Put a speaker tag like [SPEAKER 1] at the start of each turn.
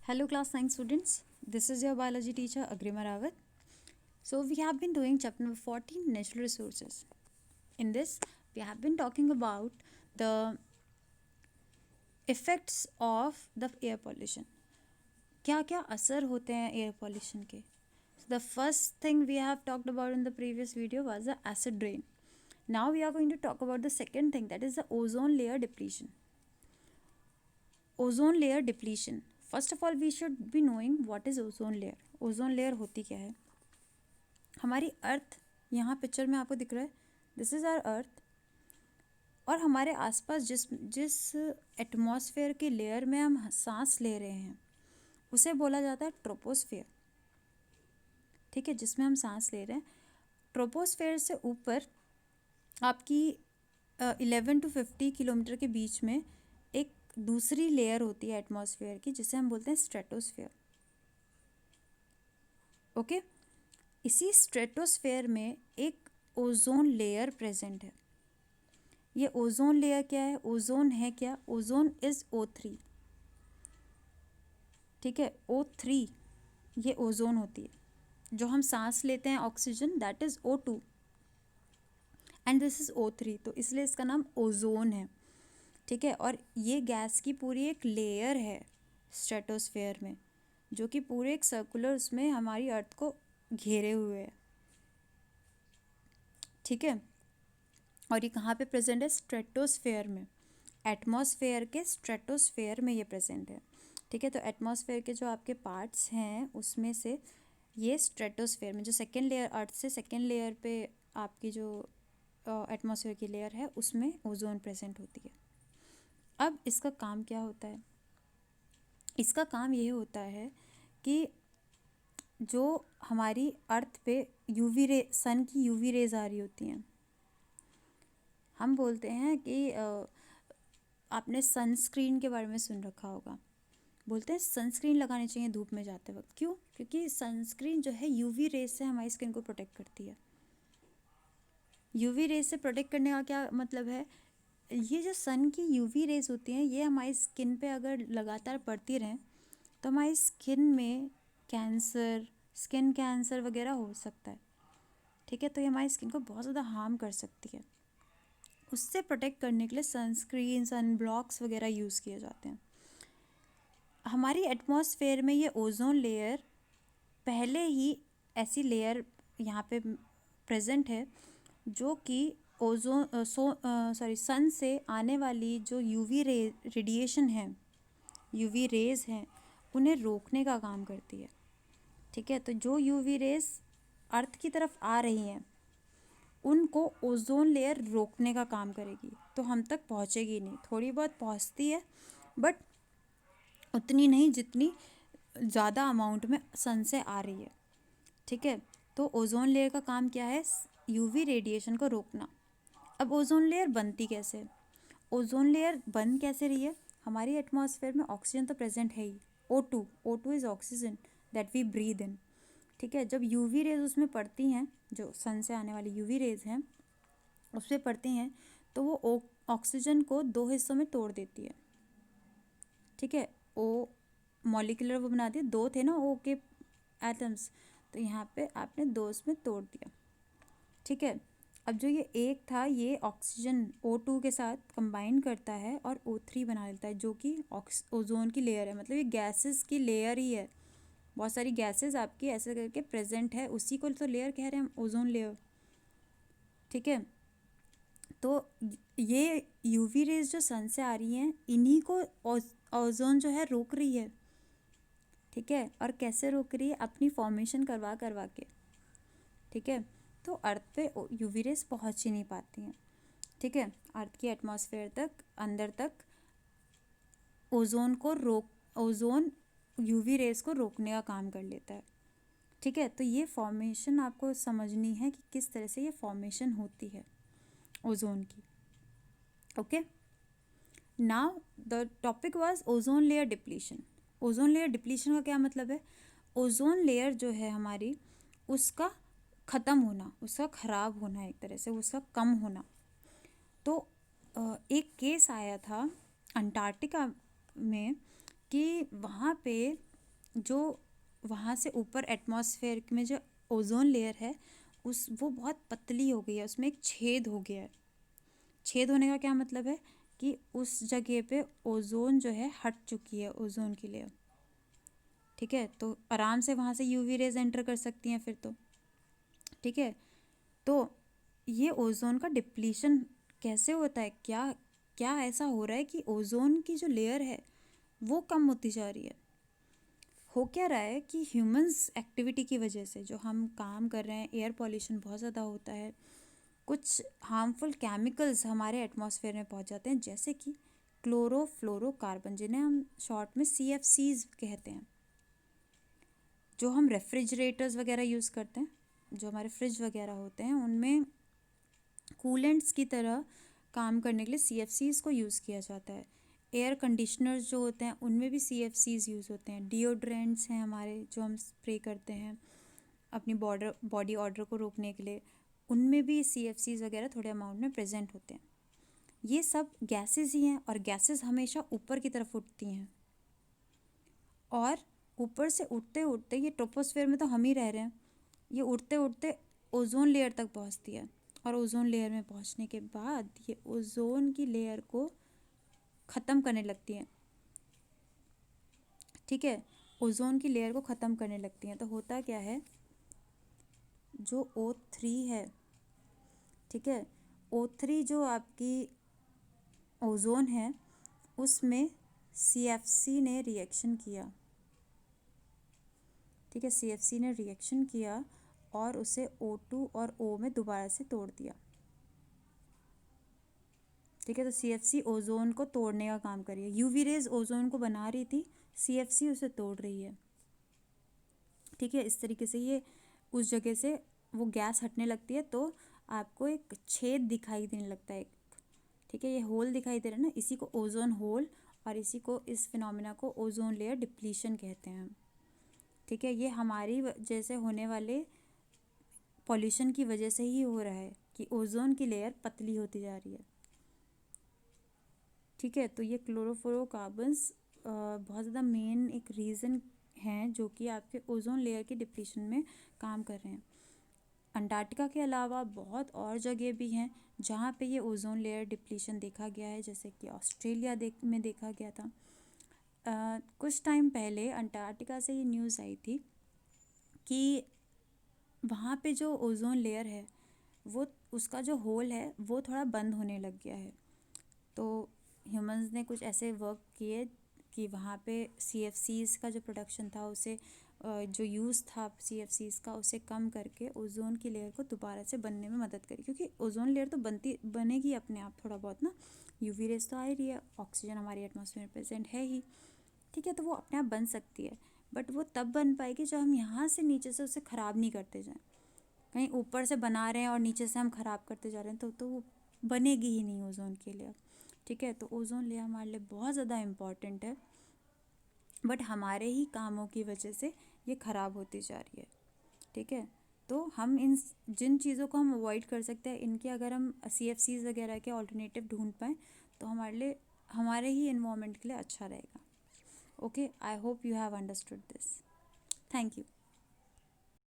[SPEAKER 1] Hello class 9 students, this is your biology teacher Agrima Rawat. So we have been doing chapter number 14 natural resources. In this we have been talking about the effects of the air pollution. क्या क्या असर होते हैं air pollution के. The first thing we have talked about in the previous video was the acid rain. Now we are going to talk about the second thing, that is the ozone layer depletion. Ozone layer depletion. First of all we should be knowing what is ozone layer. Ozone layer होती क्या है. हमारी अर्थ यहाँ picture में आपको दिख रहा है, दिस इज़ आवर अर्थ. और हमारे आसपास जिस जिस एटमॉस्फेयर की लेयर में हम सांस ले रहे हैं उसे बोला जाता है ट्रोपोस्फेयर. ठीक है, जिसमें हम सांस ले रहे हैं. ट्रोपोस्फेयर से ऊपर आपकी 11 to 50 किलोमीटर के बीच में एक दूसरी लेयर होती है एटमॉस्फेयर की, जिसे हम बोलते हैं स्ट्रेटोस्फेयर. ओके, इसी स्ट्रेटोस्फेयर में एक ओजोन लेयर प्रेजेंट है. ये ओजोन लेयर क्या है? ओजोन है क्या? Ozone is O3. ठीक है, O3 ये ओजोन होती है. जो हम सांस लेते हैं oxygen, that is O2 and this is O3, तो इसलिए इसका नाम ओजोन है. ठीक है, और ये गैस की पूरी एक लेयर है स्ट्रेटोस्फेयर में, जो कि पूरे एक सर्कुलर उसमें हमारी अर्थ को घेरे हुए है. ठीक है, और ये कहाँ पे प्रेजेंट है? स्ट्रेटोस्फेयर में. एटमॉस्फेयर के स्ट्रेटोस्फेयर में ये प्रेजेंट है. ठीक है, तो एटमॉस्फेयर के जो आपके पार्ट्स हैं उसमें से ये स्ट्रेटोस्फेयर में, जो सेकेंड लेयर अर्थ से सेकेंड लेयर पे आपकी जो एटमॉस्फेयर की लेयर है उसमें ओजोन प्रेजेंट होती है. अब इसका काम क्या होता है? इसका काम ये होता है कि जो हमारी अर्थ पे यूवी रे, सन की यूवी रेज आ रही होती हैं, हम बोलते हैं कि आपने सनस्क्रीन के बारे में सुन रखा होगा. बोलते हैं सनस्क्रीन लगानी चाहिए धूप में जाते वक्त. क्यों? क्योंकि सनस्क्रीन जो है यूवी रेज से हमारी स्किन को प्रोटेक्ट करती है. यूवी रेज से प्रोटेक्ट करने का क्या मतलब है? ये जो सन की यूवी रेज होती हैं ये हमारी स्किन पे अगर लगातार पड़ती रहें तो हमारी स्किन में कैंसर, स्किन कैंसर वगैरह हो सकता है. ठीक है, तो ये हमारी स्किन को बहुत ज़्यादा हार्म कर सकती है. उससे प्रोटेक्ट करने के लिए सनस्क्रीन, सन ब्लॉक्स वगैरह यूज़ किए जाते हैं. हमारी एटमॉस्फेयर में ये ओजोन लेयर पहले ही ऐसी लेयर यहाँ पे प्रेजेंट है जो कि ओजोन सन से आने वाली जो यूवी रेडिएशन है, यूवी रेज हैं, उन्हें रोकने का काम करती है. ठीक है, तो जो यूवी रेज अर्थ की तरफ आ रही हैं उनको ओजोन लेयर रोकने का काम करेगी. तो हम तक पहुँचेगी नहीं, थोड़ी बहुत पहुँचती है बट उतनी नहीं जितनी ज़्यादा अमाउंट में सन से आ रही है. ठीक है, तो ओजोन लेयर का काम क्या है? यूवी रेडिएशन को रोकना. अब ओजोन लेयर बनती कैसे? ओजोन लेयर बन कैसे रही है? हमारी एटमॉस्फेयर में ऑक्सीजन तो प्रेजेंट है ही, O2 is oxygen that we breathe in. ठीक है, जब यूवी रेज उसमें पड़ती हैं, जो सन से आने वाली यूवी रेज हैं उस पर पड़ती हैं, तो वो ऑक्सीजन को दो हिस्सों में तोड़ देती है. ठीक है, ओ मॉलिक्यूलर वो बना दिया, दो थे ना ओ के एटम्स, तो यहाँ पे आपने दो उसमें तोड़ दिया. ठीक है, अब जो ये एक था ये ऑक्सीजन O2 के साथ कंबाइन करता है और O3 बना लेता है, जो कि ओजोन की लेयर है. मतलब ये गैसेस की लेयर ही है. बहुत सारी गैसेस आपकी ऐसे करके प्रेजेंट है, उसी को तो लेयर कह रहे हैं हम, ओजोन लेयर. ठीक है, तो ये यूवी रेज जो सन से आ रही हैं इन्हीं को ओजोन जो है रोक रही है. ठीक है, और कैसे रोक रही है? अपनी फॉर्मेशन करवा करवा के. ठीक है, तो अर्थ पे यूवी रेज पहुंच ही नहीं पाती हैं. ठीक है, अर्थ की एटमॉस्फेयर तक, अंदर तक ओजोन यूवी रेज को रोकने का काम कर लेता है. ठीक है, तो ये फॉर्मेशन आपको समझनी है कि किस तरह से ये फॉर्मेशन होती है ओजोन की. Okay, now the topic was ozone layer depletion. Ozone layer depletion का क्या मतलब है? ओजोन लेयर जो है हमारी, उसका ख़त्म होना, उसका ख़राब होना, एक तरह से उसका कम होना. तो एक केस आया था अंटार्कटिका में कि वहाँ पे जो वहाँ से ऊपर एटमॉस्फेयर में जो ओजोन लेयर है वो बहुत पतली हो गई है, उसमें एक छेद हो गया है। छेद होने का क्या मतलब है कि उस जगह पे ओजोन जो है हट चुकी है, ओजोन की लेयर। ठीक है, तो आराम से वहाँ से यूवी रेज एंटर कर सकती हैं फिर तो। ठीक है, तो ये ओजोन का डिप्लीशन कैसे होता है, क्या क्या ऐसा हो रहा है कि ओजोन की जो लेयर है वो कम होती जा रही है। हो क्या रहा है कि ह्यूमंस एक्टिविटी की वजह से जो हम काम कर रहे हैं, एयर पॉल्यूशन बहुत ज़्यादा होता है, कुछ हार्मफुल केमिकल्स हमारे एटमॉस्फेयर में पहुंच जाते हैं, जैसे कि क्लोरोफ्लोरोकार्बन, जिन्हें हम शॉर्ट में CFCs कहते हैं। जो हम रेफ्रिजरेटर्स वगैरह यूज़ करते हैं, जो हमारे फ्रिज वगैरह होते हैं, उनमें कूलेंट्स की तरह काम करने के लिए CFCs को यूज़ किया जाता है। एयर कंडीशनर्स जो होते हैं उनमें भी CFCs यूज़ होते हैं। डिओड्रेंट्स हैं हमारे जो हम स्प्रे करते हैं अपनी बॉडी ऑर्डर को रोकने के लिए, उनमें भी CFCs वगैरह थोड़े अमाउंट में प्रेजेंट होते हैं। ये सब गैसेस ही हैं और गैसेस हमेशा ऊपर की तरफ उठती हैं, और ऊपर से उठते उठते ये ट्रोपोस्फेयर में तो हम ही रह रहे हैं, ये उठते उठते ओजोन लेयर तक पहुंचती है, और ओजोन लेयर में पहुंचने के बाद ये ओजोन की लेयर को ख़त्म करने लगती है। ठीक है, ओजोन की लेयर को ख़त्म करने लगती हैं। तो होता क्या है, जो O3 है, ठीक है, O3 जो आपकी ओजोन है उसमें CFC ने रिएक्शन किया। ठीक है, CFC ने रिएक्शन किया और उसे O2 और O में दोबारा से तोड़ दिया। ठीक है, तो CFC ओजोन को तोड़ने का काम कर रही है। यूवी रेज ओजोन को बना रही थी, CFC उसे तोड़ रही है। ठीक है, इस तरीके से ये उस जगह से वो गैस हटने लगती है, तो आपको एक छेद दिखाई देने लगता है। ठीक है, ये होल दिखाई दे रहा है ना, इसी को ओजोन होल, और इसी को, इस फिनोमिना को ओजोन लेयर डिप्लीशन कहते हैं। ठीक है, ये हमारी जैसे होने वाले पॉल्यूशन की वजह से ही हो रहा है कि ओजोन की लेयर पतली होती जा रही है। ठीक है, तो ये क्लोरोफ्लोरोकार्बन्स बहुत ज़्यादा मेन एक रीज़न हैं जो कि आपके ओजोन लेयर की डिप्लीशन में काम कर रहे हैं। अंटार्कटिका के अलावा बहुत और जगह भी हैं जहाँ पे ये ओजोन लेयर डिप्लीशन देखा गया है, जैसे कि ऑस्ट्रेलिया में देखा गया था। कुछ टाइम पहले अंटार्कटिका से ये न्यूज़ आई थी कि वहाँ पे जो ओजोन लेयर है वो, उसका जो होल है वो थोड़ा बंद होने लग गया है। तो ह्यूमंस ने कुछ ऐसे वर्क किए कि वहाँ पे CFCs का जो प्रोडक्शन था उसे, जो यूज़ था CFCs का, उसे कम करके ओजोन की लेयर को दोबारा से बनने में मदद करी, क्योंकि ओजोन लेयर तो बनेगी अपने आप थोड़ा बहुत ना, यूवी रेज तो आ ही रही है, ऑक्सीजन हमारी एटमॉस्फेयर में प्रेजेंट है ही। ठीक है, तो वो अपने आप बन सकती है, बट वो तब बन पाएगी जब हम यहाँ से नीचे से उसे ख़राब नहीं करते जाएं। कहीं ऊपर से बना रहे हैं और नीचे से हम ख़राब करते जा रहे हैं तो वो बनेगी ही नहीं ओजोन के लेयर। ठीक है, तो ओजोन लेयर हमारे लिए बहुत ज़्यादा इम्पॉर्टेंट है, बट हमारे ही कामों की वजह से ये ख़राब होती जा रही है। ठीक है, तो हम इन जिन चीज़ों को हम अवॉइड कर सकते हैं, इनके अगर हम CFCs वगैरह के ऑल्टरनेटिव ढूंढ पाएँ तो हमारे लिए, हमारे ही इन्वायरमेंट के लिए अच्छा रहेगा। Okay, I hope you have understood this. Thank you.